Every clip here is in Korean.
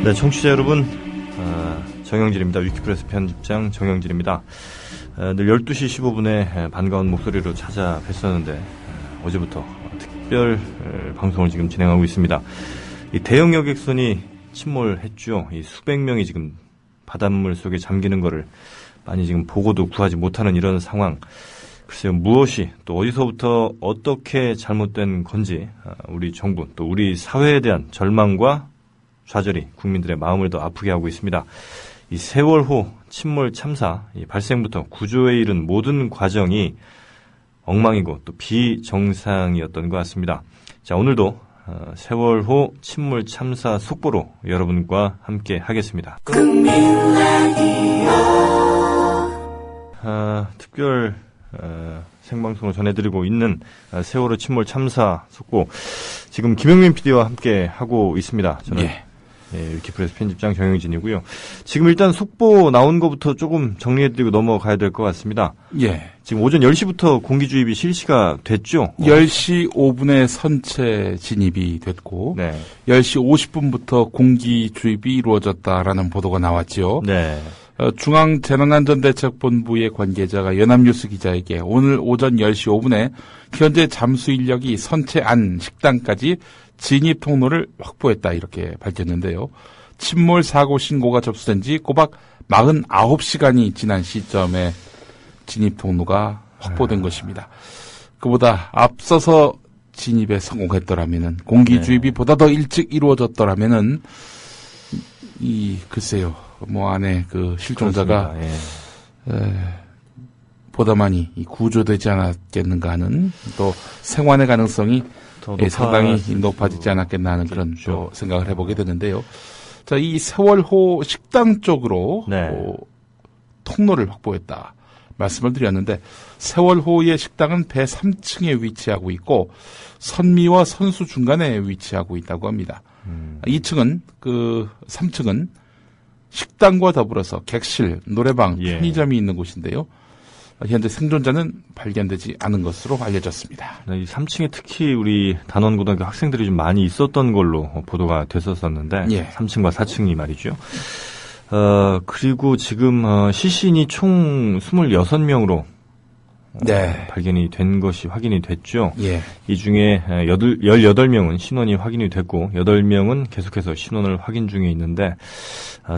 네, 청취자 여러분, 정영진입니다. 위키프레스 편집장 정영진입니다. 늘 12시 15분에 반가운 목소리로 찾아뵀었는데 어제부터 특별 방송을 지금 진행하고 있습니다. 이 대형 여객선이 침몰했죠. 이 수백 명이 지금 바닷물 속에 잠기는 거를 많이 지금 보고도 구하지 못하는 이런 상황. 글쎄요, 무엇이 또 어디서부터 어떻게 잘못된 건지 우리 정부 또 우리 사회에 대한 절망과 좌절이 국민들의 마음을 더 아프게 하고 있습니다. 이 세월호 침몰 참사 발생부터 구조에 이른 모든 과정이 엉망이고 또 비정상이었던 것 같습니다. 자, 오늘도 세월호 침몰 참사 속보로 여러분과 함께 하겠습니다. 특별 생방송을 전해드리고 있는 세월호 침몰 참사 속보, 지금 김영민 PD와 함께 하고 있습니다. 저는 위키프레스 편집장 정영진이고요. 지금 일단 속보 나온 것부터 조금 정리해드리고 넘어가야 될 것 같습니다. 예. 지금 오전 10시부터 공기주입이 실시가 됐죠? 10시 5분에 선체 진입이 됐고, 네. 10시 50분부터 공기주입이 이루어졌다라는 보도가 나왔죠. 네. 중앙재난안전대책본부의 관계자가 연합뉴스 기자에게 오늘 오전 10시 5분에 현재 잠수 인력이 선체 안 식당까지 진입 통로를 확보했다, 이렇게 밝혔는데요. 침몰 사고 신고가 접수된 지 꼬박 49시간이 지난 시점에 진입 통로가 확보된 것입니다. 그보다 앞서서 진입에 성공했더라면은, 공기 주입이 보다 더 일찍 이루어졌더라면은, 글쎄요, 안에 실종자가, 보다 많이 구조되지 않았겠는가 하는, 또 생還의 가능성이 상당히 높아지지 않았겠나 하는 그런 또 생각을 해보게 되는데요. 자, 이 세월호 식당 쪽으로 통로를 확보했다 말씀을 드렸는데, 세월호의 식당은 배 3층에 위치하고 있고 선미와 선수 중간에 위치하고 있다고 합니다. 2층은 3층은 식당과 더불어서 객실, 노래방, 편의점이 있는 곳인데요. 현재 생존자는 발견되지 않은 것으로 알려졌습니다. 네, 이 3층에 특히 우리 단원고등학교 학생들이 좀 많이 있었던 걸로 보도가 됐었었는데, 3층과 4층이 말이죠. 그리고 지금 시신이 총 26명으로 발견이 된 것이 확인이 됐죠. 이 중에 18명은 신원이 확인이 됐고 8명은 계속해서 신원을 확인 중에 있는데,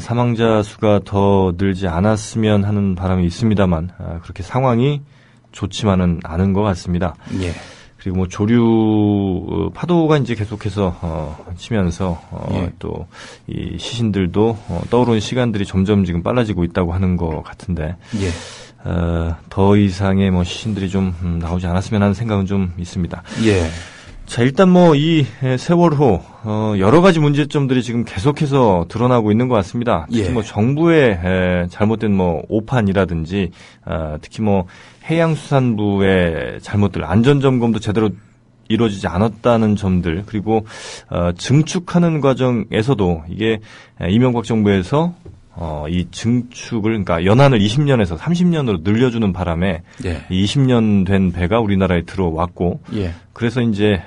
사망자 수가 더 늘지 않았으면 하는 바람이 있습니다만 그렇게 상황이 좋지만은 않은 것 같습니다. 그리고 조류 파도가 이제 계속해서 치면서 또 이 시신들도 떠오르는 시간들이 점점 지금 빨라지고 있다고 하는 것 같은데, 더 이상의 시신들이 좀 나오지 않았으면 하는 생각은 좀 있습니다. 자, 일단 이 세월호 여러 가지 문제점들이 지금 계속해서 드러나고 있는 것 같습니다. 특히 정부의 잘못된 오판이라든지, 특히 해양수산부의 잘못들, 안전점검도 제대로 이루어지지 않았다는 점들, 그리고 증축하는 과정에서도 이게 이명박 정부에서 이 증축을, 그러니까 연한을 20년에서 30년으로 늘려주는 바람에 20년 된 배가 우리나라에 들어왔고, 그래서 이제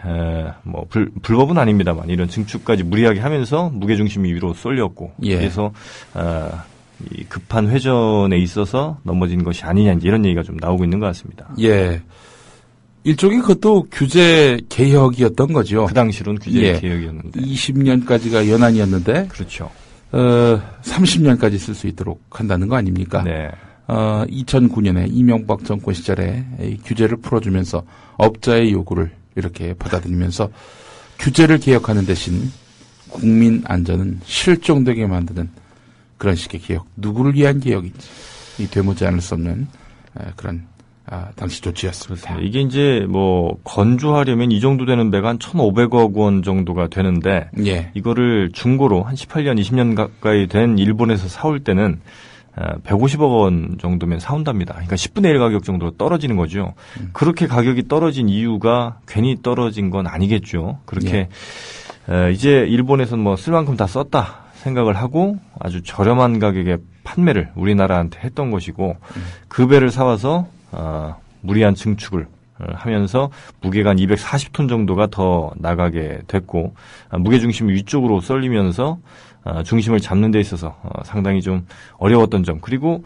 불법은 아닙니다만 이런 증축까지 무리하게 하면서 무게중심이 위로 쏠렸고, 그래서 이 급한 회전에 있어서 넘어진 것이 아니냐, 이런 얘기가 좀 나오고 있는 것 같습니다. 일종의 그것도 규제 개혁이었던 거죠. 그 당시로는 규제 개혁이었는데 20년까지가 연한이었는데, 그렇죠. 30년까지 쓸 수 있도록 한다는 거 아닙니까? 2009년에 이명박 정권 시절에 이 규제를 풀어주면서 업자의 요구를 이렇게 받아들이면서 규제를 개혁하는 대신 국민 안전은 실종되게 만드는 그런 식의 개혁, 누구를 위한 개혁인지 되묻지 않을 수 없는 그런 당시 조치였습니다. 그렇습니다. 이게 이제 건조하려면 이 정도 되는 배가 한 1,500억 원 정도가 되는데, 이거를 중고로 한 18년, 20년 가까이 된 일본에서 사올 때는 150억 원 정도면 사온답니다. 그러니까 10분의 1 가격 정도로 떨어지는 거죠. 그렇게 가격이 떨어진 이유가 괜히 떨어진 건 아니겠죠. 그렇게 이제 일본에서는 쓸 만큼 다 썼다 생각을 하고 아주 저렴한 가격에 판매를 우리나라한테 했던 것이고, 그 배를 사와서 무리한 증축을 하면서 무게가 한 240톤 정도가 더 나가게 됐고, 무게중심이 위쪽으로 쏠리면서 중심을 잡는 데 있어서 상당히 좀 어려웠던 점. 그리고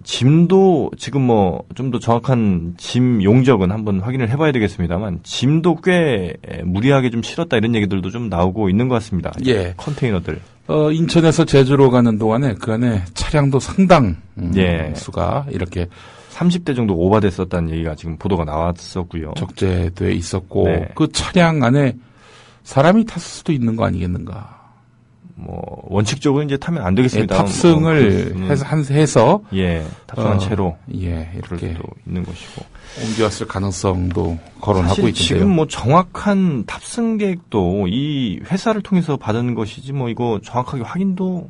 짐도 지금 뭐 좀 더 정확한 짐 용적은 한번 확인을 해봐야 되겠습니다만 짐도 꽤 무리하게 좀 실었다 이런 얘기들도 좀 나오고 있는 것 같습니다. 예. 컨테이너들. 인천에서 제주로 가는 동안에 그 안에 차량도 상당 수가 이렇게 30대 정도 오버됐었다는 얘기가 지금 보도가 나왔었고요. 적재돼 있었고 네. 그 차량 안에 사람이 탔을 수도 있는 거 아니겠는가? 뭐 원칙적으로 이제 타면 안 되겠습니다. 예, 탑승을 해서 예, 탑승한 채로 이렇게 또 있는 것이고 옮겨왔을 가능성도 거론하고 있는데요. 지금 뭐 정확한 탑승객도 이 회사를 통해서 받은 것이지 뭐 이거 정확하게 확인도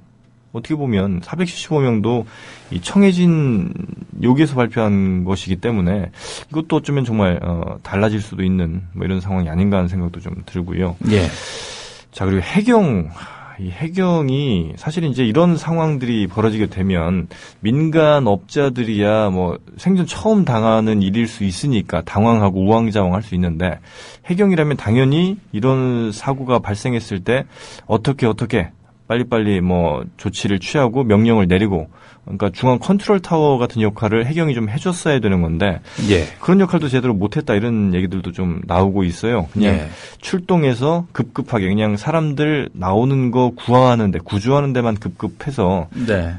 어떻게 보면 475명도 이 청해진 여기에서 발표한 것이기 때문에 이것도 어쩌면 정말 달라질 수도 있는 뭐 이런 상황이 아닌가 하는 생각도 좀 들고요. 예. 자, 그리고 이 해경이 사실 이제 이런 상황들이 벌어지게 되면 민간 업자들이야 뭐 생전 처음 당하는 일일 수 있으니까 당황하고 우왕좌왕할 수 있는데 해경이라면 당연히 이런 사고가 발생했을 때 어떻게 빨리빨리 뭐 조치를 취하고 명령을 내리고 그러니까 중앙 컨트롤 타워 같은 역할을 해경이 좀 해줬어야 되는 건데 예. 그런 역할도 제대로 못했다 이런 얘기들도 좀 나오고 있어요. 그냥 출동해서 급급하게 그냥 사람들 나오는 거 구조하는 데만 급급해서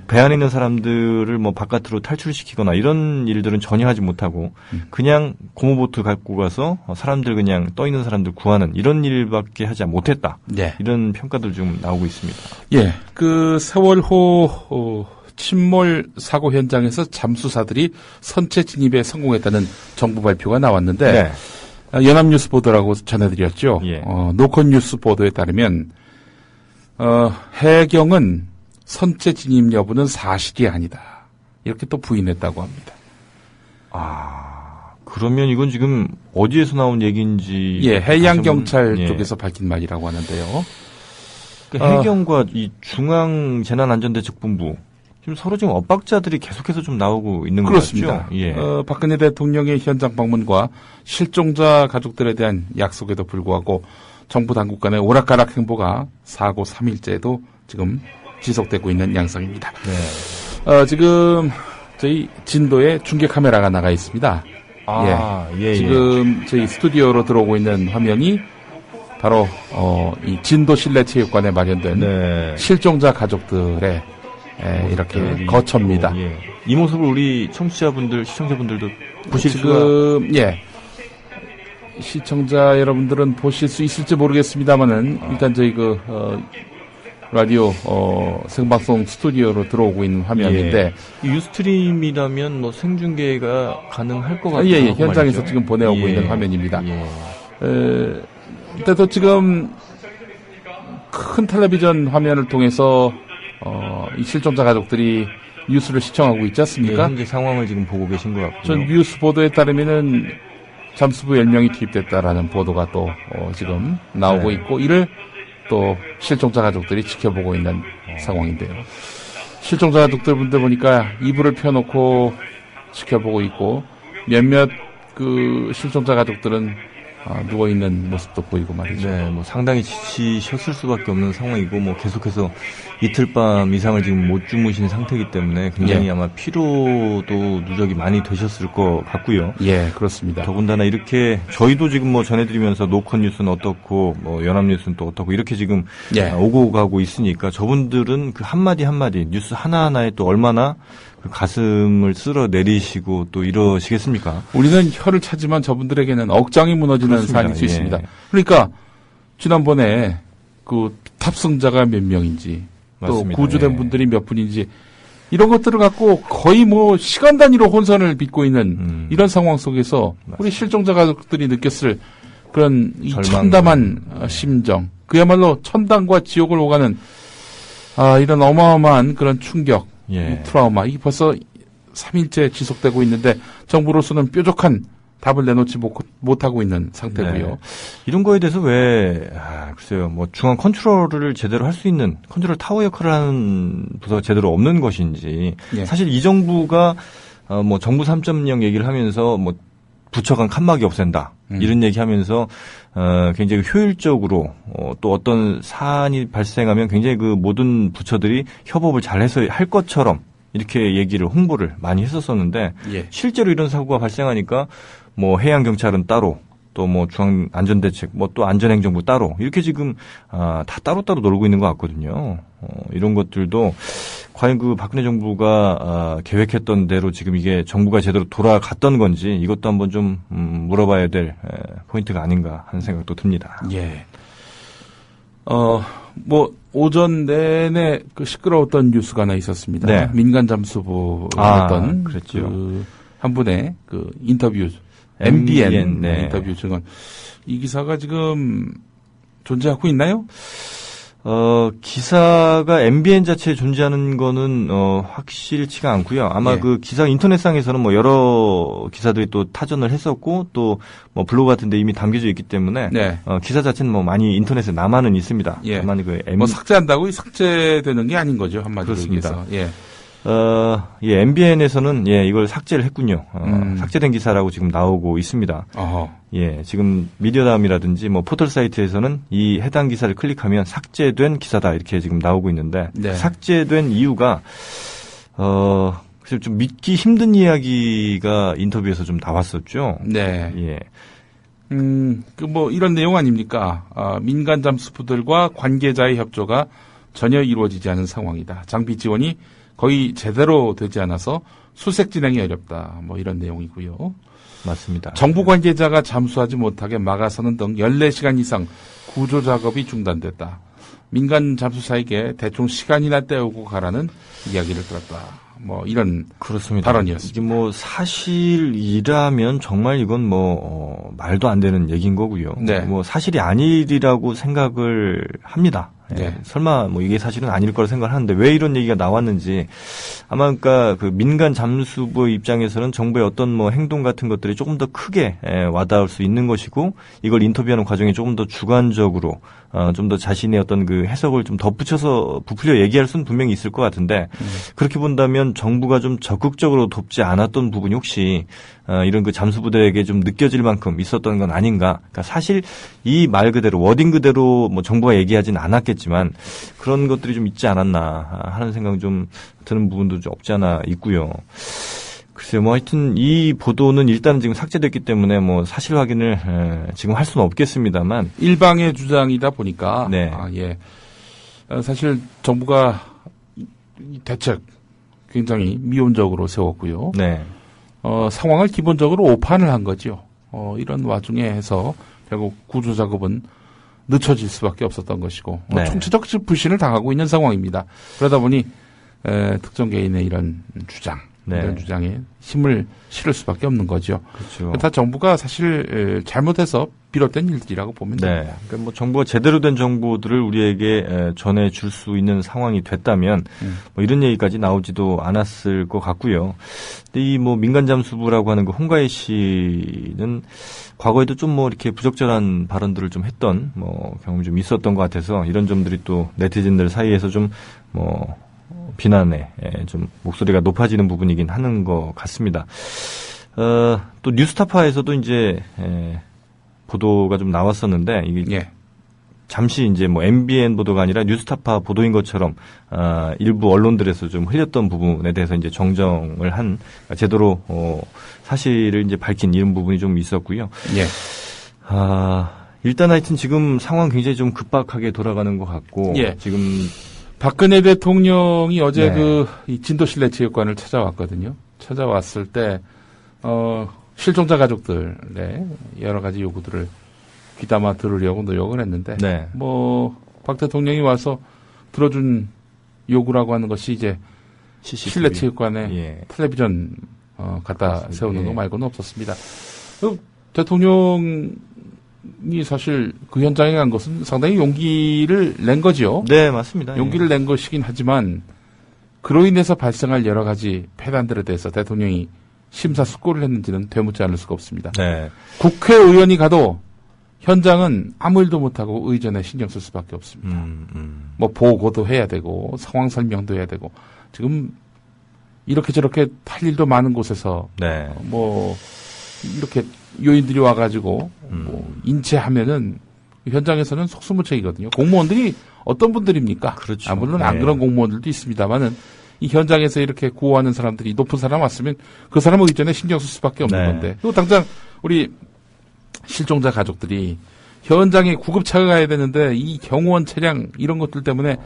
배 안에 있는 사람들을 뭐 바깥으로 탈출시키거나 이런 일들은 전혀 하지 못하고 그냥 고무보트 갖고 가서 사람들 그냥 떠 있는 사람들 구하는 이런 일밖에 하지 못했다. 이런 평가들 좀 나오고 있습니다. 예, 그 세월호 침몰 사고 현장에서 잠수사들이 선체 진입에 성공했다는 정부 발표가 나왔는데 연합뉴스 보도라고 전해드렸죠. 노컷뉴스 보도에 따르면 해경은 선체 진입 여부는 사실이 아니다. 이렇게 또 부인했다고 합니다. 그러면 이건 지금 어디에서 나온 얘기인지 해양경찰 쪽에서 밝힌 말이라고 하는데요. 해경과 이 중앙재난안전대책본부 지금 서로 지금 엇박자들이 계속해서 좀 나오고 있는 것 같죠? 그렇습니다. 박근혜 대통령의 현장 방문과 실종자 가족들에 대한 약속에도 불구하고 정부 당국 간의 오락가락 행보가 사고 3일째도 지금 지속되고 있는 양상입니다. 지금 저희 진도에 중계 카메라가 나가 있습니다. 지금 저희 스튜디오로 들어오고 있는 화면이 바로 이 진도 실내체육관에 마련된 실종자 가족들의 이렇게 거처입니다. 이 모습을 우리 청취자분들, 시청자분들도 보실 지금 시청자 여러분들은 보실 수 있을지 모르겠습니다만은 일단 저희 라디오 생방송 스튜디오로 들어오고 있는 화면인데 유스트림이라면 뭐 생중계가 가능할 것 같아요. 현장에서 말이죠. 지금 보내오고 있는 화면입니다. 일단도 지금 큰 텔레비전 화면을 통해서 이 실종자 가족들이 뉴스를 시청하고 있지 않습니까? 현재 상황을 지금 보고 계신 것 같고요. 전 뉴스 보도에 따르면은 잠수부 10명이 투입됐다라는 보도가 또 지금 나오고 있고 이를 또 실종자 가족들이 지켜보고 있는 상황인데요. 실종자 가족들 분들 보니까 이불을 펴놓고 지켜보고 있고 몇몇 그 실종자 가족들은 누워있는 모습도 보이고 말이죠. 뭐 상당히 지치셨을 수밖에 없는 상황이고, 뭐 계속해서 이틀 밤 이상을 지금 못 주무신 상태이기 때문에 굉장히 아마 피로도 누적이 많이 되셨을 것 같고요. 그렇습니다. 더군다나 이렇게 저희도 지금 뭐 전해드리면서 노컷 뉴스는 어떻고, 뭐 연합뉴스는 또 어떻고 이렇게 지금 오고 가고 있으니까 저분들은 그 한마디 뉴스 하나하나에 또 얼마나 그 가슴을 쓸어 내리시고 또 이러시겠습니까? 우리는 혀를 차지만 저분들에게는 억장이 무너지는 사안일 수 있습니다. 그러니까 지난번에 그 탑승자가 몇 명인지 맞습니다. 또 구조된 분들이 몇 분인지 이런 것들을 갖고 거의 뭐 시간 단위로 혼선을 빚고 있는 이런 상황 속에서 우리 실종자 가족들이 느꼈을 그런 이 참담한 심정, 그야말로 천당과 지옥을 오가는 이런 어마어마한 그런 충격, 트라우마, 이게 벌써 3일째 지속되고 있는데 정부로서는 뾰족한 답을 내놓지 못하고 있는 상태고요. 이런 거에 대해서 왜 글쎄요, 뭐 중앙 컨트롤을 제대로 할 수 있는 컨트롤 타워 역할을 하는 부서가 제대로 없는 것인지 사실 이 정부가 뭐 정부 3.0 얘기를 하면서 뭐 부처 간 칸막이 없앤다. 이런 얘기하면서 굉장히 효율적으로 또 어떤 사안이 발생하면 굉장히 그 모든 부처들이 협업을 잘해서 할 것처럼 이렇게 얘기를 홍보를 많이 했었었는데 예. 실제로 이런 사고가 발생하니까 뭐 해양 경찰은 따로 또 뭐 중앙 안전대책 뭐 또 안전행정부 따로 이렇게 지금 다 따로따로 놀고 있는 것 같거든요. 이런 것들도 과연 그 박근혜 정부가 계획했던 대로 지금 이게 정부가 제대로 돌아갔던 건지 이것도 한번 좀 물어봐야 될 포인트가 아닌가 하는 생각도 듭니다. 예. 뭐 오전 내내 그 시끄러웠던 뉴스가 하나 있었습니다. 네. 민간 잠수부였던 그랬죠. 그 한 분의 그 인터뷰 MBN 네. 인터뷰 증언. 이 기사가 지금 존재하고 있나요? 기사가 MBN 자체에 존재하는 거는 확실치가 않고요. 아마 예. 그 기사 인터넷상에서는 뭐 여러 기사들이 또 타전을 했었고 또 뭐 블로그 같은 데 이미 담겨져 있기 때문에 네. 기사 자체는 뭐 많이 인터넷에 남아는 있습니다. 예. 다만 그 뭐 삭제한다고 삭제되는 게 아닌 거죠, 한마디로 그렇습니다. 얘기해서. 예. 예, MBN에서는 예, 이걸 삭제를 했군요. 삭제된 기사라고 지금 나오고 있습니다. 어허. 예, 지금 미디어다음이라든지 뭐 포털 사이트에서는 이 해당 기사를 클릭하면 삭제된 기사다 이렇게 지금 나오고 있는데 네. 삭제된 이유가 글쎄 좀 믿기 힘든 이야기가 인터뷰에서 좀 나왔었죠. 네. 예. 그 뭐 이런 내용 아닙니까? 민간 잠수부들과 관계자의 협조가 전혀 이루어지지 않은 상황이다. 장비 지원이 거의 제대로 되지 않아서 수색 진행이 어렵다. 뭐 이런 내용이고요. 맞습니다. 정부 관계자가 잠수하지 못하게 막아서는 등 14시간 이상 구조 작업이 중단됐다. 민간 잠수사에게 대충 시간이나 때우고 가라는 이야기를 들었다. 뭐 이런 그렇습니다. 발언이었습니다. 이게 뭐 사실이라면 정말 이건 뭐 말도 안 되는 얘기인 거고요. 네. 뭐 사실이 아니라고 생각을 합니다. 네. 설마 뭐 이게 사실은 아닐 거라 생각을 하는데 왜 이런 얘기가 나왔는지 아마 그러니까 그 민간 잠수부 입장에서는 정부의 어떤 뭐 행동 같은 것들이 조금 더 크게 와닿을 수 있는 것이고 이걸 인터뷰하는 과정에 조금 더 주관적으로 좀 더 자신의 어떤 그 해석을 좀 덧붙여서 부풀려 얘기할 수는 분명히 있을 것 같은데 그렇게 본다면 정부가 좀 적극적으로 돕지 않았던 부분이 혹시 이런 그 잠수부대에게 좀 느껴질 만큼 있었던 건 아닌가. 그러니까 사실 이 말 그대로 워딩 그대로 뭐 정부가 얘기하진 않았겠지만 그런 것들이 좀 있지 않았나 하는 생각이 좀 드는 부분도 좀 없지 않아 있고요. 글쎄요, 뭐 하여튼 이 보도는 일단은 지금 삭제됐기 때문에 뭐 사실 확인을 지금 할 수는 없겠습니다만 일방의 주장이다 보니까 네. 예. 사실 정부가 이 대책 굉장히 미온적으로 세웠고요. 네. 상황을 기본적으로 오판을 한 거죠. 이런 와중에 해서 결국 구조 작업은 늦춰질 수밖에 없었던 것이고 네. 총체적 불신을 당하고 있는 상황입니다. 그러다 보니 특정 개인의 이런 주장, 네. 이런 주장에 힘을 실을 수밖에 없는 거죠. 그렇죠. 다 정부가 사실 잘못해서 비롯된 일들이라고 보면 네. 됩니다. 그러니까 뭐 정부가 제대로 된 정보들을 우리에게 전해줄 수 있는 상황이 됐다면 뭐 이런 얘기까지 나오지도 않았을 것 같고요. 근데 이 뭐 민간 잠수부라고 하는 그 홍가희 씨는 과거에도 좀 뭐 이렇게 부적절한 발언들을 좀 했던 뭐 경험이 좀 있었던 것 같아서 이런 점들이 또 네티즌들 사이에서 좀 뭐 비난에 좀 목소리가 높아지는 부분이긴 하는 것 같습니다. 또 뉴스타파에서도 이제 보도가 좀 나왔었는데 이게 예. 잠시 이제 뭐 MBN 보도가 아니라 뉴스타파 보도인 것처럼 일부 언론들에서 좀 흘렸던 부분에 대해서 이제 정정을 한 제대로 사실을 이제 밝힌 이런 부분이 좀 있었고요. 예. 일단 하여튼 지금 상황 굉장히 좀 급박하게 돌아가는 것 같고 예. 지금 박근혜 대통령이 어제 네. 이 진도실내체육관을 찾아왔거든요. 찾아왔을 때 실종자 가족들의 여러 가지 요구들을 귀담아 들으려고 노력을 했는데 네. 뭐 박 대통령이 와서 들어준 요구라고 하는 것이 이제 CCTV. 실내체육관에 예. 텔레비전 갖다 그렇습니다. 세우는 거 예. 말고는 없었습니다. 대통령이 사실 그 현장에 간 것은 상당히 용기를 낸 거죠. 네, 맞습니다. 용기를 낸 것이긴 하지만 그로 인해서 발생할 여러 가지 폐단들에 대해서 대통령이 심사숙고를 했는지는 되묻지 않을 수가 없습니다. 네. 국회의원이 가도 현장은 아무 일도 못하고 의전에 신경 쓸 수밖에 없습니다. 뭐 보고도 해야 되고 상황 설명도 해야 되고 지금 이렇게 저렇게 할 일도 많은 곳에서 네. 뭐 이렇게 요인들이 와가지고 뭐 인체하면은 현장에서는 속수무책이거든요. 공무원들이 어떤 분들입니까? 그렇죠. 물론 안 그런 공무원들도 있습니다만은 이 현장에서 이렇게 구호하는 사람들이 높은 사람 왔으면 그 사람 의견에 신경 쓸 수밖에 없는 건데. 그리고 당장 우리 실종자 가족들이 현장에 구급차가 가야 되는데 이 경호원 차량 이런 것들 때문에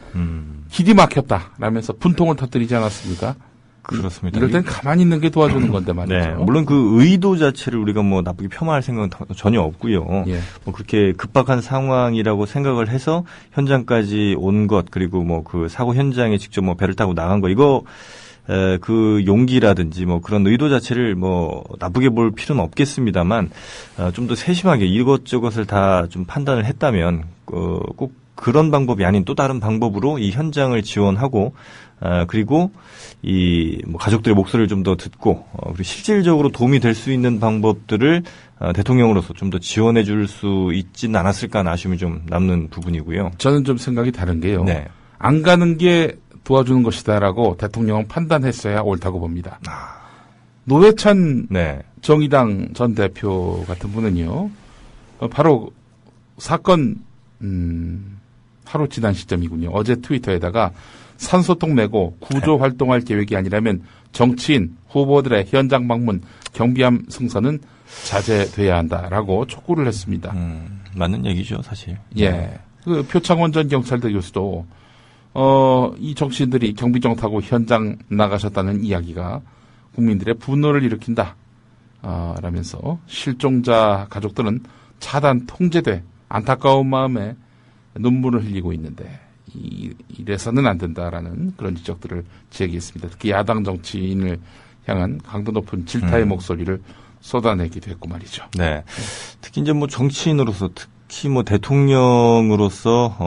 길이 막혔다라면서 분통을 터뜨리지 않았습니까? 그렇습니다. 이럴 땐 가만히 있는 게 도와주는 건데 말이죠. 네, 물론 그 의도 자체를 우리가 뭐 나쁘게 폄하할 생각은 전혀 없고요. 예. 뭐 그렇게 급박한 상황이라고 생각을 해서 현장까지 온 것, 그리고 뭐 그 사고 현장에 직접 뭐 배를 타고 나간 거, 이거 그 용기라든지 뭐 그런 의도 자체를 뭐 나쁘게 볼 필요는 없겠습니다만 좀 더 세심하게 이것저것을 다 좀 판단을 했다면 꼭 그런 방법이 아닌 또 다른 방법으로 이 현장을 지원하고 그리고 이 뭐 가족들의 목소리를 좀 더 듣고 그리고 실질적으로 도움이 될 수 있는 방법들을 대통령으로서 좀 더 지원해 줄 수 있지는 않았을까 하는 아쉬움이 좀 남는 부분이고요. 저는 좀 생각이 다른 게요. 네. 안 가는 게 도와주는 것이다라고 대통령은 판단했어야 옳다고 봅니다. 노회찬 네. 정의당 전 대표 같은 분은요. 바로 사건 하루 지난 시점이군요. 어제 트위터에다가 산소통 내고 구조 활동할 계획이 아니라면 정치인, 후보들의 현장 방문, 경비함 승선은 자제돼야 한다라고 촉구를 했습니다. 맞는 얘기죠, 사실. 예. 그 표창원 전 경찰대 교수도 이 정치인들이 경비정 타고 현장 나가셨다는 이야기가 국민들의 분노를 일으킨다. 라면서 실종자 가족들은 차단 통제돼 안타까운 마음에 눈물을 흘리고 있는데 이래서는 안 된다라는 그런 지적들을 제기했습니다. 특히 야당 정치인을 향한 강도 높은 질타의 목소리를 쏟아내기도 했고 말이죠. 네. 특히 이제 뭐 정치인으로서 특히 뭐 대통령으로서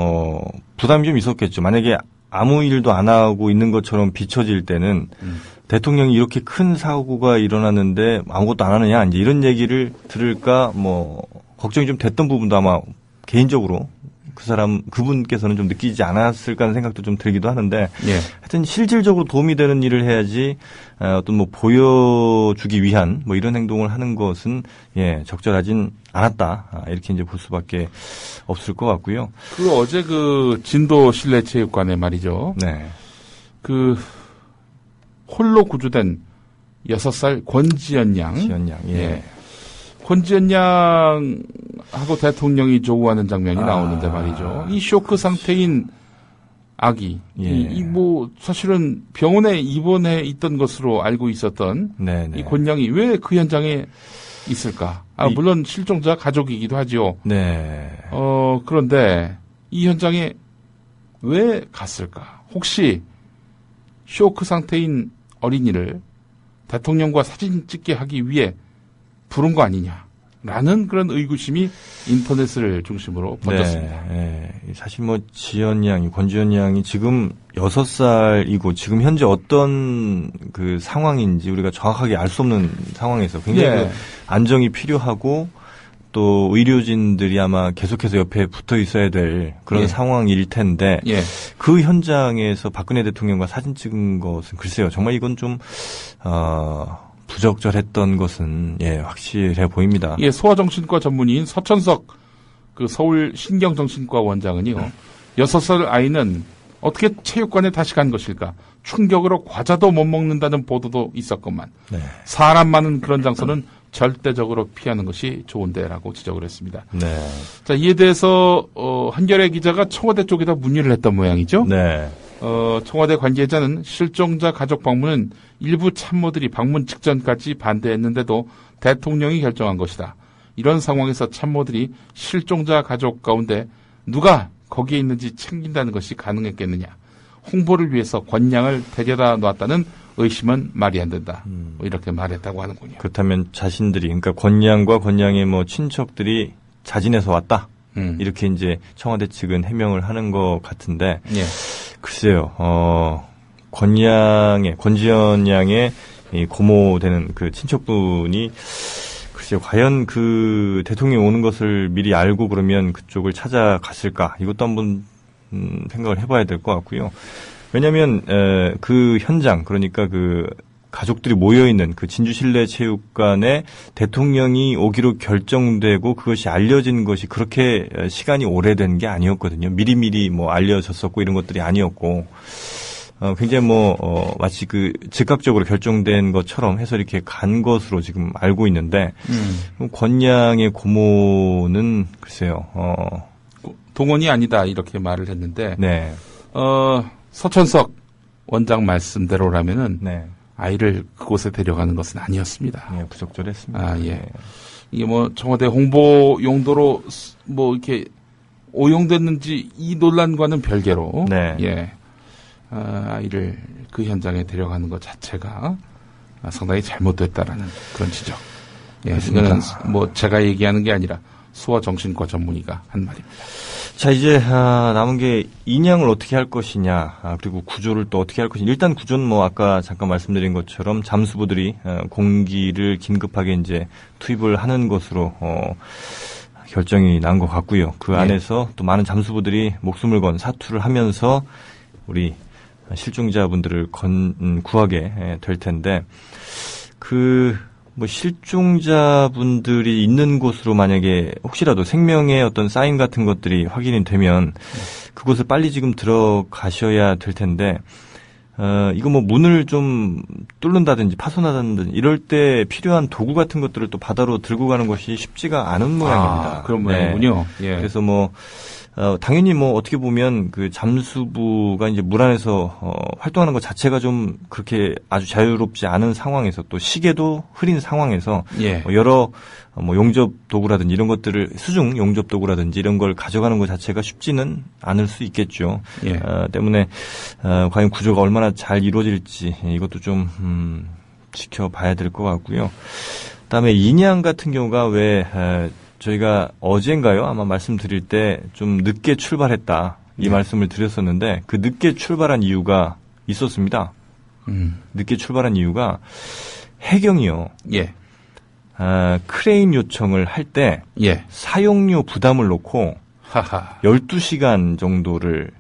부담이 좀 있었겠죠. 만약에 아무 일도 안 하고 있는 것처럼 비춰질 때는 대통령이 이렇게 큰 사고가 일어났는데 아무것도 안 하느냐 이제 이런 얘기를 들을까 뭐 걱정이 좀 됐던 부분도 아마 개인적으로 그분께서는 좀 느끼지 않았을까 하는 생각도 좀 들기도 하는데, 예. 하여튼 실질적으로 도움이 되는 일을 해야지, 어떤 뭐 보여주기 위한 뭐 이런 행동을 하는 것은, 예, 적절하진 않았다. 이렇게 이제 볼 수밖에 없을 것 같고요. 어제 진도 실내체육관에 말이죠. 네. 홀로 구조된 6살 권지연 양. 예. 권지연 양하고 대통령이 조우하는 장면이 나오는데 말이죠. 이 쇼크 상태인 아기, 예. 사실은 병원에 입원해 있던 것으로 알고 있었던 이 권 양이 왜 그 현장에 있을까? 물론 실종자 가족이기도 하죠. 네. 그런데 이 현장에 왜 갔을까? 혹시 쇼크 상태인 어린이를 대통령과 사진 찍게 하기 위해 부른 거 아니냐라는 그런 의구심이 인터넷을 중심으로 번졌습니다. 네. 사실 뭐 권지연 양이 지금 6살이고 지금 현재 어떤 그 상황인지 우리가 정확하게 알 수 없는 상황에서 굉장히 안정이 필요하고 또 의료진들이 아마 계속해서 옆에 붙어 있어야 될 그런 상황일 텐데 그 현장에서 박근혜 대통령과 사진 찍은 것은 글쎄요. 정말 이건 좀 부적절했던 것은 확실해 보입니다. 소아정신과 전문의인 서천석 서울 신경정신과 원장은요. 6살 아이는 어떻게 체육관에 다시 간 것일까? 충격으로 과자도 못 먹는다는 보도도 있었건만 사람 많은 그런 장소는 절대적으로 피하는 것이 좋은데라고 지적을 했습니다. 네. 자, 이에 대해서 한겨레 기자가 청와대 쪽에다 문의를 했던 모양이죠. 네. 청와대 관계자는 실종자 가족 방문은 일부 참모들이 방문 직전까지 반대했는데도 대통령이 결정한 것이다. 이런 상황에서 참모들이 실종자 가족 가운데 누가 거기에 있는지 챙긴다는 것이 가능했겠느냐. 홍보를 위해서 권 양을 데려다 놨다는 의심은 말이 안 된다. 이렇게 말했다고 하는군요. 그렇다면 자신들이, 그러니까 권 양과 권 양의 뭐 친척들이 자진해서 왔다. 이렇게 이제 청와대 측은 해명을 하는 것 같은데. 글쎄요, 권지연 양의 이 고모되는 그 친척분이 글쎄요, 과연 그 대통령이 오는 것을 미리 알고 그러면 그쪽을 찾아갔을까? 이것도 한번 생각을 해봐야 될 것 같고요. 왜냐하면 그 현장, 그러니까 그 가족들이 모여있는 그 진주실내체육관에 대통령이 오기로 결정되고 그것이 알려진 것이 그렇게 시간이 오래된 게 아니었거든요. 미리미리 뭐 알려졌었고 이런 것들이 아니었고, 굉장히 마치 그 즉각적으로 결정된 것처럼 해서 이렇게 간 것으로 지금 알고 있는데, 권양의 고모는 글쎄요, 동원이 아니다 이렇게 말을 했는데, 네. 서천석 원장 말씀대로라면은, 네. 아이를 그곳에 데려가는 것은 아니었습니다. 예, 부적절했습니다. 예. 이게 청와대 홍보 용도로 이렇게 오용됐는지 이 논란과는 별개로, 네. 예. 아이를 그 현장에 데려가는 것 자체가 상당히 잘못됐다라는 그런 지적. 예. 이거는 제가 얘기하는 게 아니라 소아정신과 전문의가 한 말입니다. 자, 이제 남은 게 인양을 어떻게 할 것이냐, 그리고 구조를 또 어떻게 할 것이냐. 일단 구조는 아까 잠깐 말씀드린 것처럼 잠수부들이 공기를 긴급하게 이제 투입을 하는 것으로 결정이 난 것 같고요. 그 안에서 또 많은 잠수부들이 목숨을 건 사투를 하면서 우리 실종자분들을 구하게 될 텐데, 실종자분들이 있는 곳으로 만약에 혹시라도 생명의 어떤 사인 같은 것들이 확인이 되면 그곳을 빨리 지금 들어가셔야 될 텐데, 이거 문을 좀 뚫는다든지 파손하다든지 이럴 때 필요한 도구 같은 것들을 또 바다로 들고 가는 것이 쉽지가 않은 모양입니다. 그런 모양이군요. 네. 예. 그래서 당연히 어떻게 보면 그 잠수부가 이제 물 안에서 활동하는 것 자체가 좀 그렇게 아주 자유롭지 않은 상황에서 또 시계도 흐린 상황에서 예. 여러 용접 도구라든지 이런 것들을 수중 용접 도구라든지 이런 걸 가져가는 것 자체가 쉽지는 않을 수 있겠죠. 예. 때문에 과연 구조가 얼마나 잘 이루어질지 이것도 좀 지켜봐야 될 것 같고요. 그다음에 인양 같은 경우가 왜 저희가 어젠가요? 아마 말씀드릴 때 좀 늦게 출발했다. 이 말씀을 드렸었는데 그 늦게 출발한 이유가 있었습니다. 늦게 출발한 이유가 해경이요. 예. 크레인 요청을 할 때 예. 사용료 부담을 놓고 12시간 정도를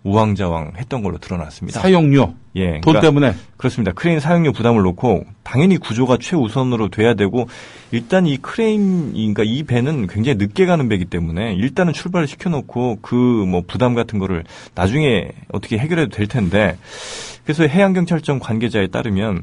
우왕좌왕 했던 걸로 드러났습니다. 사용료? 예. 돈 때문에? 그렇습니다. 크레인 사용료 부담을 놓고 당연히 구조가 최우선으로 돼야 되고 일단 이 그러니까 이 배는 굉장히 늦게 가는 배이기 때문에 일단은 출발을 시켜놓고 부담 같은 거를 나중에 어떻게 해결해도 될 텐데 그래서 해양경찰청 관계자에 따르면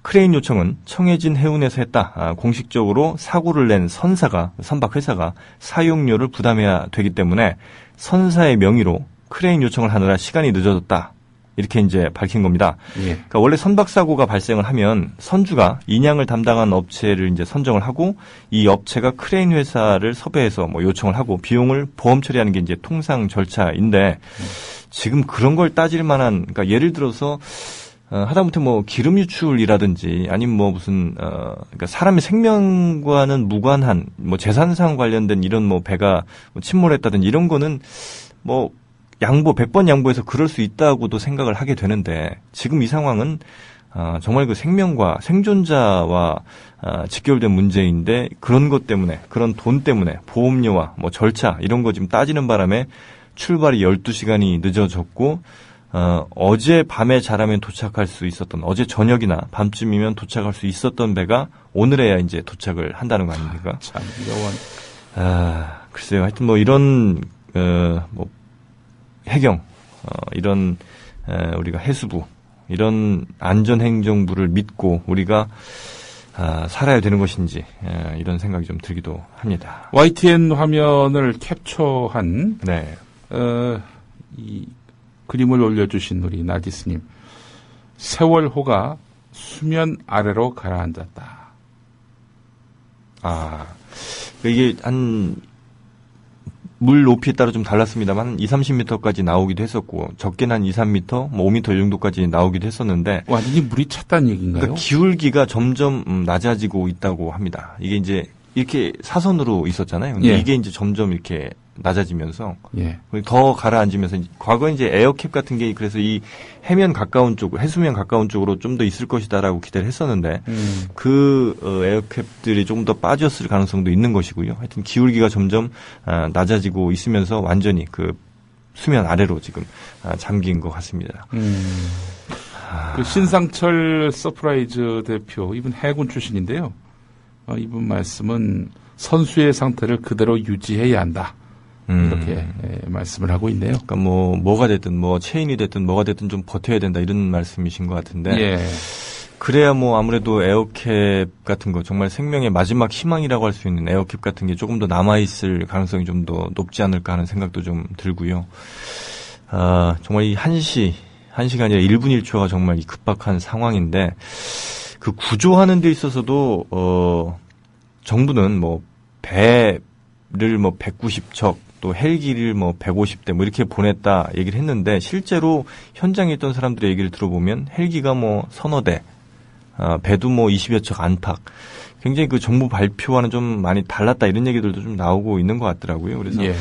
크레인 요청은 청해진 해운에서 했다. 공식적으로 사고를 낸 선박회사가 사용료를 부담해야 되기 때문에 선사의 명의로 크레인 요청을 하느라 시간이 늦어졌다. 이렇게 이제 밝힌 겁니다. 예. 그러니까 원래 선박 사고가 발생을 하면 선주가 인양을 담당한 업체를 이제 선정을 하고 이 업체가 크레인 회사를 섭외해서 요청을 하고 비용을 보험 처리하는 게 이제 통상 절차인데 지금 그런 걸 따질 만한 그러니까 예를 들어서 하다못해 기름 유출이라든지 아니면 그러니까 사람의 생명과는 무관한 재산상 관련된 이런 배가 침몰했다든지 이런 거는 100번 양보해서 그럴 수 있다고도 생각을 하게 되는데 지금 이 상황은 정말 그 생명과 생존자와 직결된 문제인데 그런 것 때문에 그런 돈 때문에 보험료와 절차 이런 거 지금 따지는 바람에 출발이 12시간이 늦어졌고 어제 밤에 잘하면 도착할 수 있었던 어제 저녁이나 밤쯤이면 도착할 수 있었던 배가 오늘에야 이제 도착을 한다는 거 아닙니까? 참 글쎄요. 하여튼 이런 해경, 이런, 우리가 해수부, 이런 안전행정부를 믿고 우리가, 살아야 되는 것인지, 이런 생각이 좀 들기도 합니다. YTN 화면을 캡처한, 네. 이 그림을 올려주신 우리 나지스님. 세월호가 수면 아래로 가라앉았다. 이게 물 높이에 따라 좀 달랐습니다만 20-30m까지 나오기도 했었고 적게는 한 2-3m, 5m 정도까지 나오기도 했었는데 완전히 물이 찼다는 얘기인가요? 그러니까 기울기가 점점 낮아지고 있다고 합니다. 이게 이제 이렇게 사선으로 있었잖아요. 근데 이게 이제 점점 이렇게 낮아지면서 더 가라앉으면서 과거 이제 에어캡 같은 게 그래서 이 해면 가까운 쪽, 해수면 가까운 쪽으로 좀 더 있을 것이다라고 기대를 했었는데 그 에어캡들이 조금 더 빠졌을 가능성도 있는 것이고요. 하여튼 기울기가 점점 낮아지고 있으면서 완전히 그 수면 아래로 지금 잠긴 것 같습니다. 그 신상철 서프라이즈 대표, 이분 해군 출신인데요. 이분 말씀은 선수의 상태를 그대로 유지해야 한다. 이렇게 말씀을 하고 있네요. 그러니까 뭐가 됐든 체인이 됐든 뭐가 됐든 좀 버텨야 된다 이런 말씀이신 것 같은데. 예. 그래야 아무래도 에어캡 같은 거 정말 생명의 마지막 희망이라고 할 수 있는 에어캡 같은 게 조금 더 남아있을 가능성이 좀 더 높지 않을까 하는 생각도 좀 들고요. 정말 이 1시가 아니라 1분 1초가 정말 이 급박한 상황인데 그 구조하는 데 있어서도 정부는 배를 190척 또 헬기를 150대 이렇게 보냈다 얘기를 했는데 실제로 현장에 있던 사람들의 얘기를 들어보면 헬기가 서너 대, 배도 20여 척 안팎. 굉장히 그 정부 발표와는 좀 많이 달랐다 이런 얘기들도 좀 나오고 있는 것 같더라고요. 그래서 예.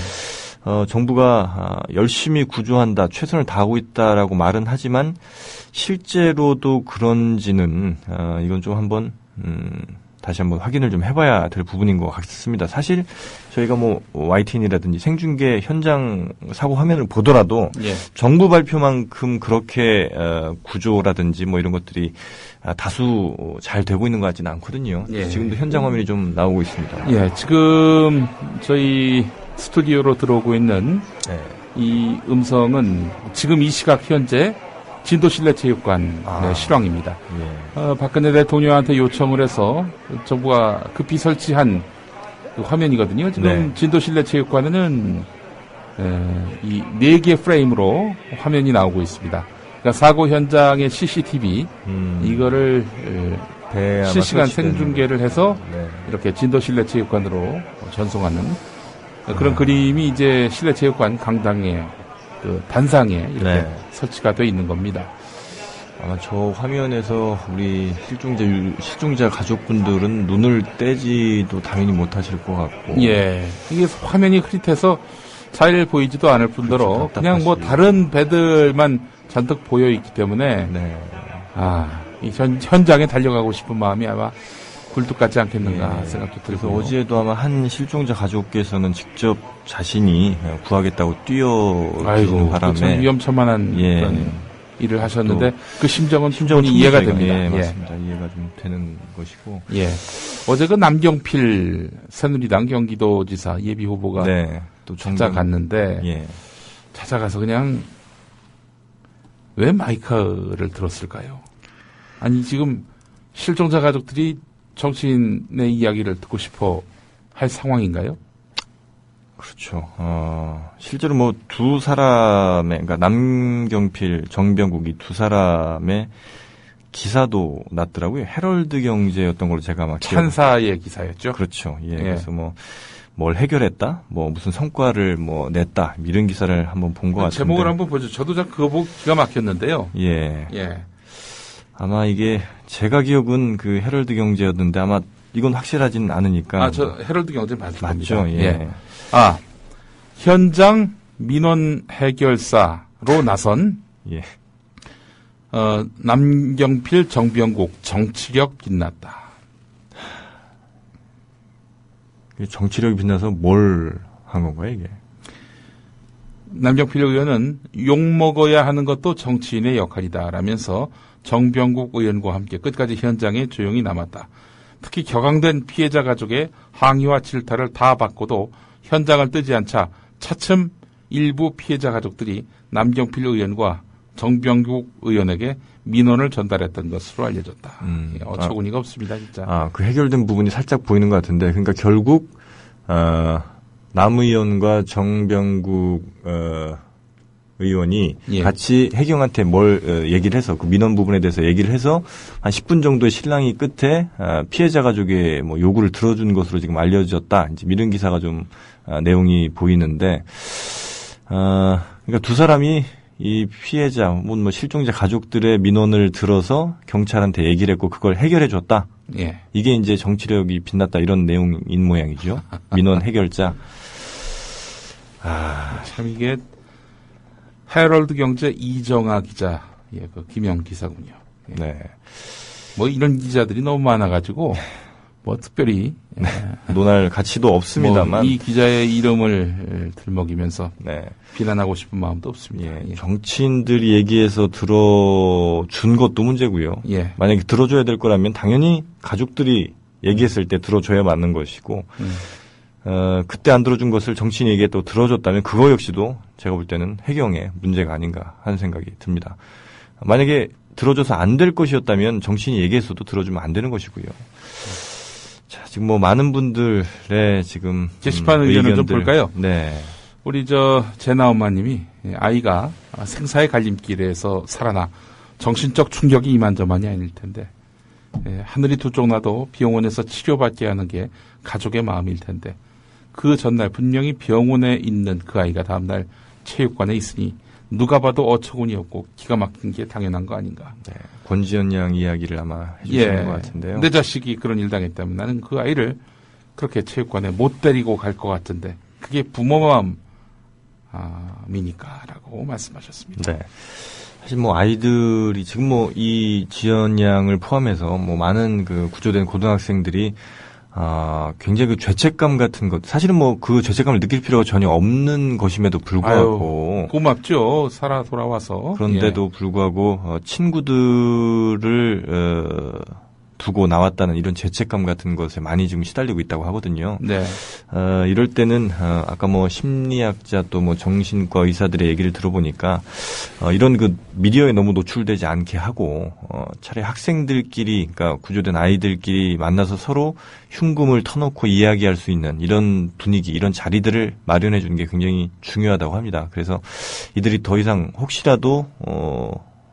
정부가 열심히 구조한다, 최선을 다하고 있다라고 말은 하지만 실제로도 그런지는 이건 좀 한번 다시 한번 확인을 좀 해봐야 될 부분인 것 같습니다. 사실 저희가 YTN이라든지 생중계 현장 사고 화면을 보더라도 예. 정부 발표만큼 그렇게 구조라든지 이런 것들이 다수 잘 되고 있는 것 같지는 않거든요. 예. 지금도 현장 화면이 좀 나오고 있습니다. 예, 지금 저희 스튜디오로 들어오고 있는 이 음성은 지금 이 시각 현재 진도실내체육관 실황입니다. 예. 박근혜 대통령한테 요청을 해서 정부가 급히 설치한 그 화면이거든요. 지금 진도실내체육관에는 이 4개 프레임으로 화면이 나오고 있습니다. 그러니까 사고 현장의 CCTV 이거를 실시간 생중계를 해서 이렇게 진도실내체육관으로 전송하는 그런 그림이 이제 실내체육관 강당에 그 단상에 이렇게 설치가 되어 있는 겁니다. 아마 저 화면에서 우리 실종자 가족분들은 눈을 떼지도 당연히 못하실 것 같고. 예, 이게 화면이 흐릿해서 잘 보이지도 않을 뿐더러 그렇죠, 그냥 다른 배들만 잔뜩 보여 있기 때문에 이 현장에 달려가고 싶은 마음이 아마 굴뚝 같지 않겠는가 생각도 들고요. 그래서 어제도 아마 한 실종자 가족께서는 직접 자신이 구하겠다고 뛰어오는 바람에 참 위험천만한 그런 일을 하셨는데 그 심정은 충분히 이해가 됩니다. 예, 맞습니다. 이해가 좀 되는 것이고. 예. 어제 그 남경필 새누리당 경기도지사 예비 후보가 또 찾아갔는데 찾아가서 그냥 왜 마이크를 들었을까요? 아니 지금 실종자 가족들이 정치인의 이야기를 듣고 싶어 할 상황인가요? 그렇죠. 실제로 두 사람의, 그러니까 남경필, 정병국 이 두 사람의 기사도 났더라고요. 헤럴드 경제였던 걸로 제가 찬사의 기사였죠? 그렇죠. 예. 그래서 뭘 해결했다? 무슨 성과를 냈다? 이런 기사를 한번 본 것 같은데. 제목을 한번 보죠. 저도 그거 보고 기가 막혔는데요. 예. 아마 이게 제가 기억은 그 헤럴드 경제였는데 아마 이건 확실하지는 않으니까. 저 헤럴드 경제 맞죠. 예. 현장 민원 해결사로 나선 남경필, 정병국 정치력 빛났다. 정치력이 빛나서 뭘 한 건가요, 이게? 남경필 의원은 욕먹어야 하는 것도 정치인의 역할이다라면서 정병국 의원과 함께 끝까지 현장에 조용히 남았다. 특히 격앙된 피해자 가족의 항의와 질타를 다 받고도 현장을 뜨지 않자 차츰 일부 피해자 가족들이 남경필 의원과 정병국 의원에게 민원을 전달했던 것으로 알려졌다. 어처구니가 없습니다, 진짜. 그 해결된 부분이 살짝 보이는 것 같은데, 그러니까 결국 남 의원과 정병국 의원이 같이 해경한테 뭘 얘기를 해서 그 민원 부분에 대해서 얘기를 해서 한 10분 정도의 실랑이 끝에 피해자 가족의 요구를 들어준 것으로 지금 알려졌다. 이제 이런 기사가 좀 내용이 보이는데, 그러니까 두 사람이 이 피해자, 실종자 가족들의 민원을 들어서 경찰한테 얘기를 했고 그걸 해결해 줬다. 이게 이제 정치력이 빛났다 이런 내용인 모양이죠. 민원 해결자. 참 이게 헤럴드 경제 이정아 기자, 그 김영 기사군요. 이런 기자들이 너무 많아가지고 뭐 특별히 네. 논할 가치도 없습니다만 이 기자의 이름을 들먹이면서 비난하고 싶은 마음도 없습니다. 정치인들이 얘기해서 들어준 것도 문제고요. 만약에 들어줘야 될 거라면 당연히 가족들이 얘기했을 때 들어줘야 맞는 것이고 그때 안 들어준 것을 정치인에게 또 들어줬다면 그거 역시도 제가 볼 때는 해경의 문제가 아닌가 하는 생각이 듭니다. 만약에 들어줘서 안 될 것이었다면 정치인이 얘기해서도 들어주면 안 되는 것이고요. 자, 지금 뭐 많은 분들의 지금 게시판 의견을 좀 볼까요? 네. 우리 제나엄마님이 아이가 생사의 갈림길에서 살아나 정신적 충격이 이만저만이 아닐 텐데 하늘이 두 쪽 나도 병원에서 치료받게 하는 게 가족의 마음일 텐데 그 전날 분명히 병원에 있는 그 아이가 다음날 체육관에 있으니 누가 봐도 어처구니 없고 기가 막힌 게 당연한 거 아닌가. 네, 권지연 양 이야기를 아마 해주시는 것 같은데요. 내 자식이 그런 일 당했다면 나는 그 아이를 그렇게 체육관에 못 데리고 갈 것 같은데 그게 부모 마음이니까라고 말씀하셨습니다. 네. 사실 뭐 아이들이 지금 뭐 이 지연 양을 포함해서 뭐 많은 그 구조된 고등학생들이 굉장히 그 죄책감 같은 것, 사실은 뭐 그 죄책감을 느낄 필요가 전혀 없는 것임에도 불구하고. 고맙죠. 살아 돌아와서. 그런데도 불구하고, 친구들을, 두고 나왔다는 이런 죄책감 같은 것에 많이 지금 시달리고 있다고 하거든요. 네. 이럴 때는, 아까 뭐 심리학자 또 뭐 정신과 의사들의 얘기를 들어보니까, 이런 그 미디어에 너무 노출되지 않게 하고, 차라리 학생들끼리, 그러니까 구조된 아이들끼리 만나서 서로 흉금을 터놓고 이야기할 수 있는 이런 분위기, 이런 자리들을 마련해 주는 게 굉장히 중요하다고 합니다. 그래서 이들이 더 이상 혹시라도,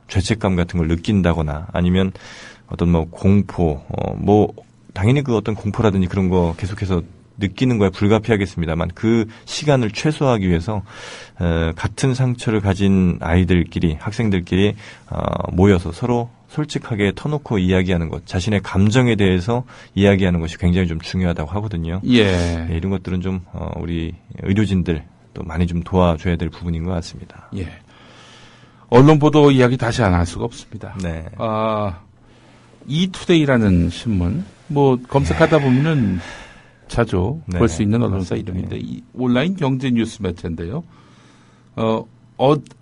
죄책감 같은 걸 느낀다거나 아니면 어떤 뭐 공포, 당연히 그 어떤 공포라든지 그런 거 계속해서 느끼는 거에 불가피하겠습니다만 그 시간을 최소화하기 위해서 같은 상처를 가진 아이들끼리, 학생들끼리 모여서 서로 솔직하게 터놓고 이야기하는 것, 자신의 감정에 대해서 이야기하는 것이 굉장히 좀 중요하다고 하거든요. 네, 이런 것들은 좀 우리 의료진들 또 많이 좀 도와줘야 될 부분인 것 같습니다. 언론 보도 이야기 다시 안 할 수가 없습니다. 네. 이투데이라는 신문, 뭐 검색하다 보면은 자주 볼 수 있는 언론사 이름인데 온라인 경제 뉴스 매체인데요.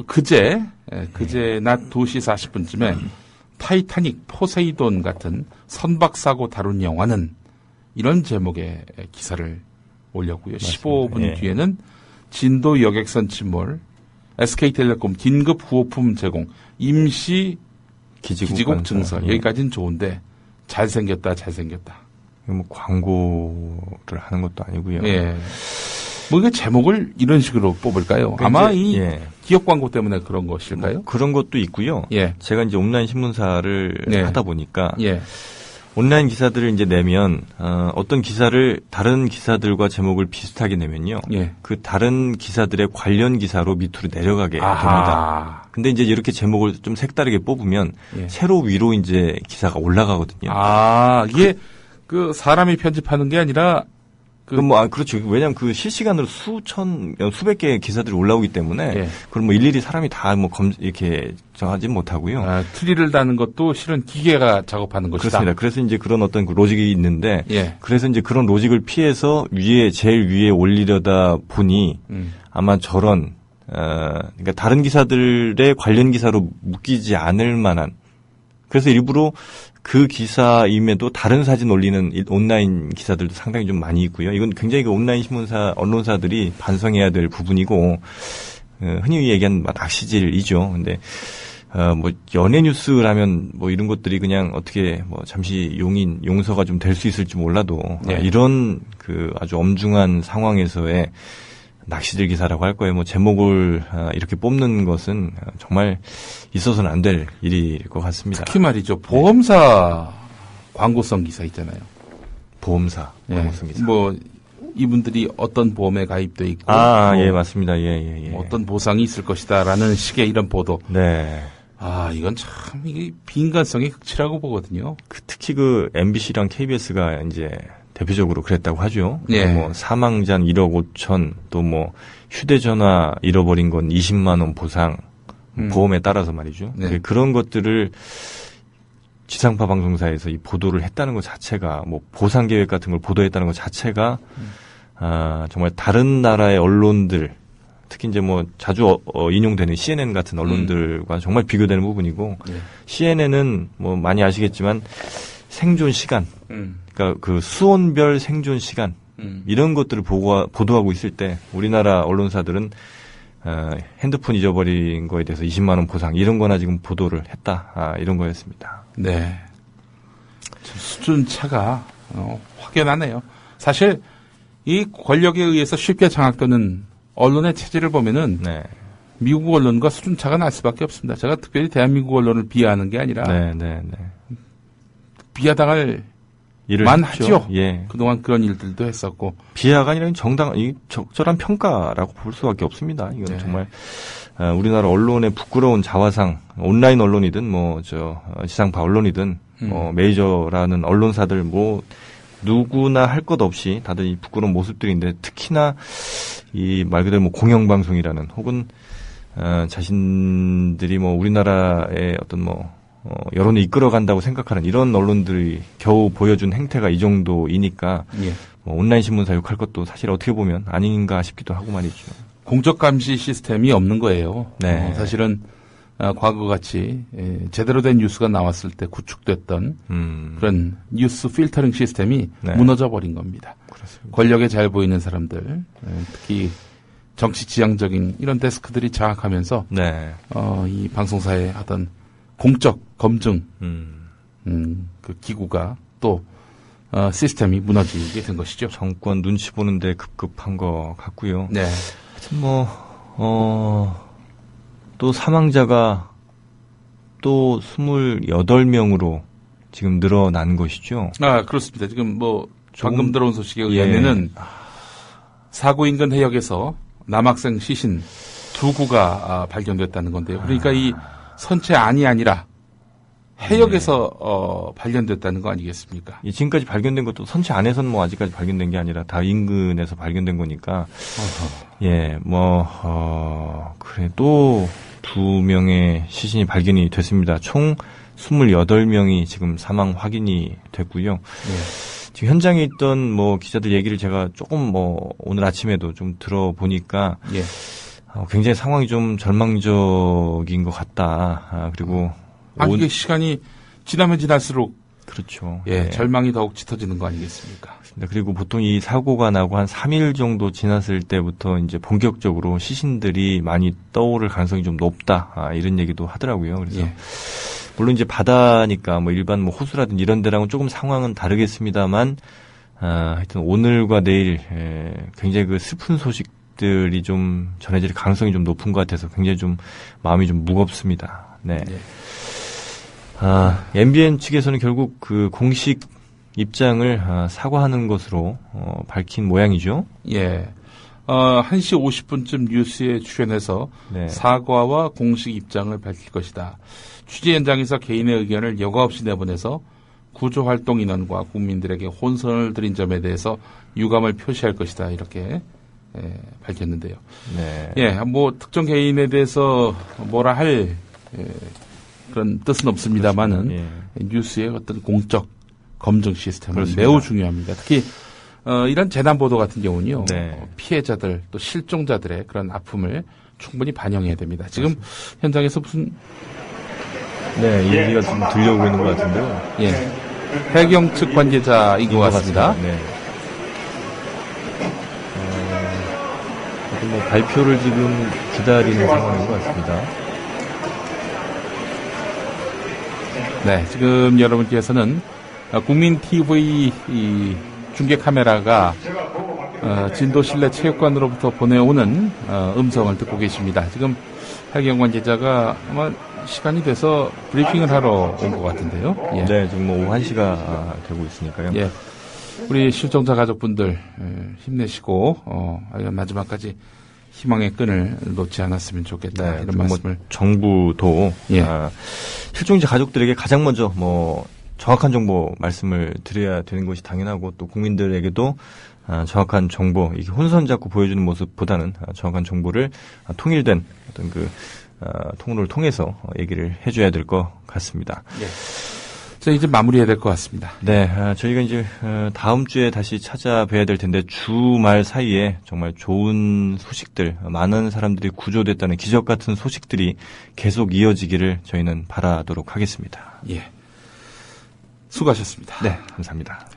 그제 낮 2시 40분쯤에 타이타닉, 포세이돈 같은 선박 사고 다룬 영화는 이런 제목의 기사를 올렸고요. 맞습니다. 15분 뒤에는 진도 여객선 침몰, SK텔레콤 긴급 구호품 제공, 임시 기지국 증설. 여기까지는 좋은데 잘생겼다. 뭐 광고를 하는 것도 아니고요. 뭐 이게 제목을 이런 식으로 뽑을까요? 아마 기업 광고 때문에 그런 것일까요? 뭐 그런 것도 있고요. 제가 이제 온라인 신문사를 하다 보니까 온라인 기사들을 이제 내면 어떤 기사를 다른 기사들과 제목을 비슷하게 내면요. 그 다른 기사들의 관련 기사로 밑으로 내려가게 됩니다. 근데 이제 이렇게 제목을 좀 색다르게 뽑으면 새로 위로 이제 기사가 올라가거든요. 이게 그 사람이 편집하는 게 아니라 그렇죠. 왜냐하면 그 실시간으로 수백 개의 기사들이 올라오기 때문에 그걸 뭐 일일이 사람이 다 뭐 이렇게 정하지 못하고요. 트리를 다는 것도 실은 기계가 작업하는 것이다. 그렇습니다. 그래서 이제 그런 어떤 그 로직이 있는데, 그래서 이제 그런 로직을 피해서 제일 위에 올리려다 보니 아마 저런 그러니까 다른 기사들의 관련 기사로 묶이지 않을 만한. 그래서 일부러 그 기사임에도 다른 사진 올리는 온라인 기사들도 상당히 좀 많이 있고요. 이건 굉장히 그 온라인 신문사, 언론사들이 반성해야 될 부분이고, 흔히 얘기하는 낚시질이죠. 근데, 뭐, 연예 뉴스라면 뭐 이런 것들이 그냥 어떻게 뭐 잠시 용서가 좀 될 수 있을지 몰라도, 이런 그 아주 엄중한 상황에서의 낚시질 기사라고 할 거예요. 뭐 제목을 이렇게 뽑는 것은 정말 있어서는 안 될 일일 것 같습니다. 특히 말이죠. 보험사 광고성 기사 있잖아요. 보험사 광고성 기사. 뭐 이분들이 어떤 보험에 가입돼 있고. 맞습니다. 어떤 보상이 있을 것이다라는 식의 이런 보도. 네. 이건 참 이게 비인간성이 극치라고 보거든요. 특히 그 MBC랑 KBS가 이제 대표적으로 그랬다고 하죠. 뭐 사망자 1억 5천, 또 뭐 휴대전화 잃어버린 건 20만 원 보상, 보험에 따라서 말이죠. 그런 것들을 지상파 방송사에서 이 보도를 했다는 것 자체가 뭐 보상 계획 같은 걸 보도했다는 것 자체가 정말 다른 나라의 언론들 특히 이제 뭐 자주 인용되는 CNN 같은 언론들과 정말 비교되는 부분이고 CNN은 뭐 많이 아시겠지만 생존 시간 그러니까 그 수온별 생존 시간 이런 것들을 보도하고 있을 때 우리나라 언론사들은 핸드폰 잊어버린 거에 대해서 20만 원 보상 이런 거나 지금 보도를 했다 이런 거였습니다. 네, 수준 차가 확연하네요. 사실 이 권력에 의해서 쉽게 장악되는 언론의 체질을 보면은 네. 미국 언론과 수준 차가 날 수밖에 없습니다. 제가 특별히 대한민국 언론을 비하하는 게 아니라 비하당할 만 하죠. 예. 그동안 그런 일들도 했었고. 비하가 아니라 적절한 평가라고 볼 수밖에 없습니다. 이건 정말 우리나라 언론의 부끄러운 자화상, 온라인 언론이든 지상파 언론이든 메이저라는 언론사들 누구나 할 것 없이 다들 이 부끄러운 모습들인데 특히나 이 말 그대로 공영방송이라는 혹은 자신들이 우리나라의 어떤 여론을 이끌어간다고 생각하는 이런 언론들이 겨우 보여준 행태가 이 정도이니까 온라인 신문사 욕할 것도 사실 어떻게 보면 아닌가 싶기도 하고 말이죠. 공적 감시 시스템이 없는 거예요. 네. 사실은 과거같이 제대로 된 뉴스가 나왔을 때 구축됐던 그런 뉴스 필터링 시스템이 무너져 버린 겁니다. 그렇습니다. 권력에 잘 보이는 사람들, 특히 정치 지향적인 이런 데스크들이 장악하면서 이 방송사의 어떤 공적 검증 그 기구가 또 시스템이 무너지게 된 것이죠. 정권 눈치 보는데 급급한 것 같고요. 네. 하여튼 또 사망자가 또 28명으로 지금 늘어난 것이죠. 그렇습니다. 지금 방금 들어온 소식에 의하면은 사고 인근 해역에서 남학생 시신 2구가 발견됐다는 건데요. 그러니까 이 선체 안이 아니라 해역에서 발견됐다는 거 아니겠습니까? 지금까지 발견된 것도 선체 안에서는 아직까지 발견된 게 아니라 다 인근에서 발견된 거니까. 그래 또 2명의 시신이 발견이 됐습니다. 총 28명이 지금 사망 확인이 됐고요. 지금 현장에 있던 기자들 얘기를 제가 조금 오늘 아침에도 좀 들어보니까 굉장히 상황이 좀 절망적인 것 같다. 그리고 이게 시간이 지나면 지날수록 그렇죠. 절망이 더욱 짙어지는 거 아니겠습니까? 그리고 보통 이 사고가 나고 한 3일 정도 지났을 때부터 이제 본격적으로 시신들이 많이 떠오를 가능성이 좀 높다. 이런 얘기도 하더라고요. 그래서 물론 이제 바다니까 일반 호수라든지 이런 데랑은 조금 상황은 다르겠습니다만 하여튼 오늘과 내일 굉장히 그 슬픈 소식들이 좀 전해질 가능성이 좀 높은 것 같아서 굉장히 좀 마음이 좀 무겁습니다. 네. MBN 측에서는 결국 그 공식 입장을 사과하는 것으로 밝힌 모양이죠. 1시 50분쯤 뉴스에 출연해서 사과와 공식 입장을 밝힐 것이다. 취재 현장에서 개인의 의견을 여과 없이 내보내서 구조활동 인원과 국민들에게 혼선을 드린 점에 대해서 유감을 표시할 것이다. 이렇게 밝혔는데요. 특정 개인에 대해서 뭐라 할 그런 뜻은 없습니다만은 뉴스의 어떤 공적 검증 시스템은 매우 중요합니다. 특히 이런 재난 보도 같은 경우는요. 피해자들 또 실종자들의 그런 아픔을 충분히 반영해야 됩니다. 지금 현장에서 무슨 얘기가 좀 들려오고 있는 것 같은데요. 해경 측 관계자인 것 같습니다. 발표를 지금 기다리는 상황인 것 같습니다. 지금 여러분께서는 국민 TV 중계 카메라가 진도 실내 체육관으로부터 보내오는 음성을 듣고 계십니다. 지금 해경 관계자가 아마 시간이 돼서 브리핑을 하러 온 것 같은데요. 지금 오후 1시가 되고 있으니까요. 우리 실종자 가족분들 힘내시고 마지막까지 희망의 끈을 놓지 않았으면 좋겠다. 이런 말씀을. 정부도 실종자 가족들에게 가장 먼저 정확한 정보 말씀을 드려야 되는 것이 당연하고 또 국민들에게도 정확한 정보, 이게 혼선 잡고 보여주는 모습보다는 정확한 정보를 통일된 어떤 통로를 통해서 얘기를 해줘야 될 것 같습니다. 자, 이제 마무리해야 될 것 같습니다. 네, 저희가 이제 다음 주에 다시 찾아뵈야 될 텐데 주말 사이에 정말 좋은 소식들, 많은 사람들이 구조됐다는 기적 같은 소식들이 계속 이어지기를 저희는 바라도록 하겠습니다. 예, 수고하셨습니다. 네, 감사합니다.